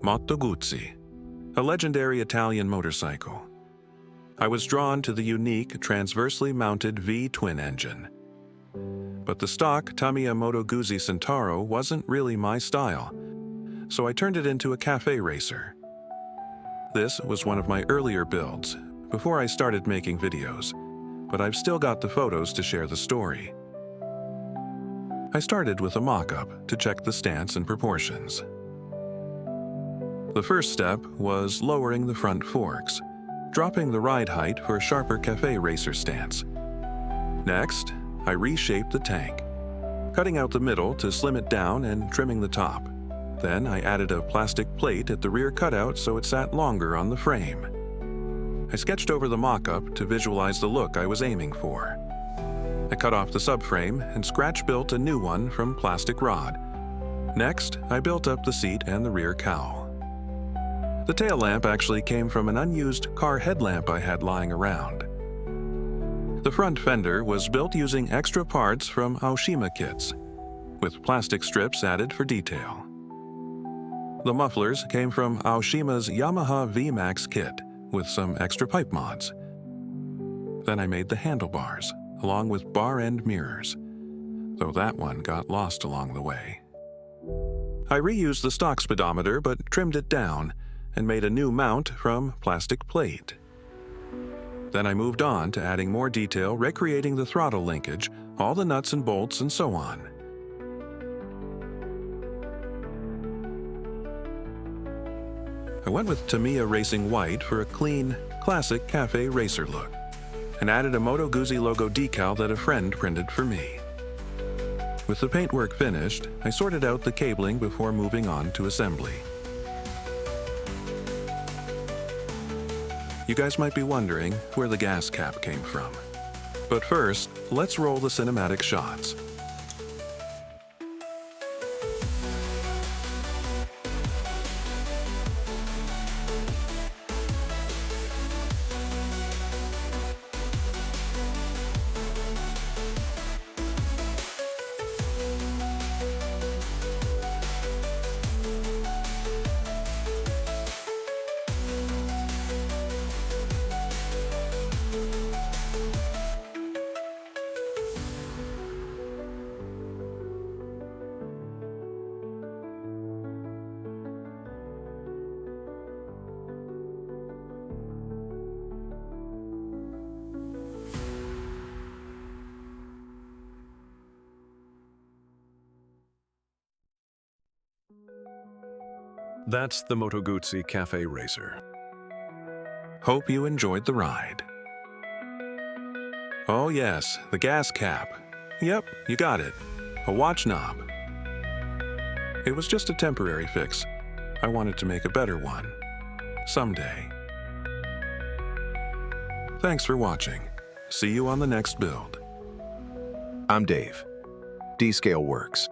Moto Guzzi, a legendary Italian motorcycle. I was drawn to the unique transversely mounted V-twin engine. But the stock Tamiya Moto Guzzi Centauro wasn't really my style, so I turned it into a café racer. This was one of my earlier builds, before I started making videos, but I've still got the photos to share the story. I started with a mock-up to check the stance and proportions. The first step was lowering the front forks, dropping the ride height for a sharper café racer stance. Next, I reshaped the tank, cutting out the middle to slim it down and trimming the top. Then I added a plastic plate at the rear cutout so it sat longer on the frame. I sketched over the mock-up to visualize the look I was aiming for. I cut off the subframe and scratch-built a new one from plastic rod. Next, I built up the seat and the rear cowl. The tail lamp actually came from an unused car headlamp I had lying around. The front fender was built using extra parts from Aoshima kits, with plastic strips added for detail. The mufflers came from Aoshima's Yamaha VMAX kit, with some extra pipe mods. Then I made the handlebars, along with bar end mirrors, though that one got lost along the way. I reused the stock speedometer but trimmed it down and made a new mount from plastic plate. Then I moved on to adding more detail, recreating the throttle linkage, all the nuts and bolts, and so on. I went with Tamiya Racing White for a clean, classic cafe racer look, and added a Moto Guzzi logo decal that a friend printed for me. With the paintwork finished, I sorted out the cabling before moving on to assembly. You guys might be wondering where the gas cap came from. But first, let's roll the cinematic shots. That's the Moto Guzzi Cafe Racer. Hope you enjoyed the ride. Oh yes, the gas cap. Yep, you got it. A watch knob. It was just a temporary fix. I wanted to make a better one. Someday. Thanks for watching. See you on the next build. I'm Dave. D-Scale Works.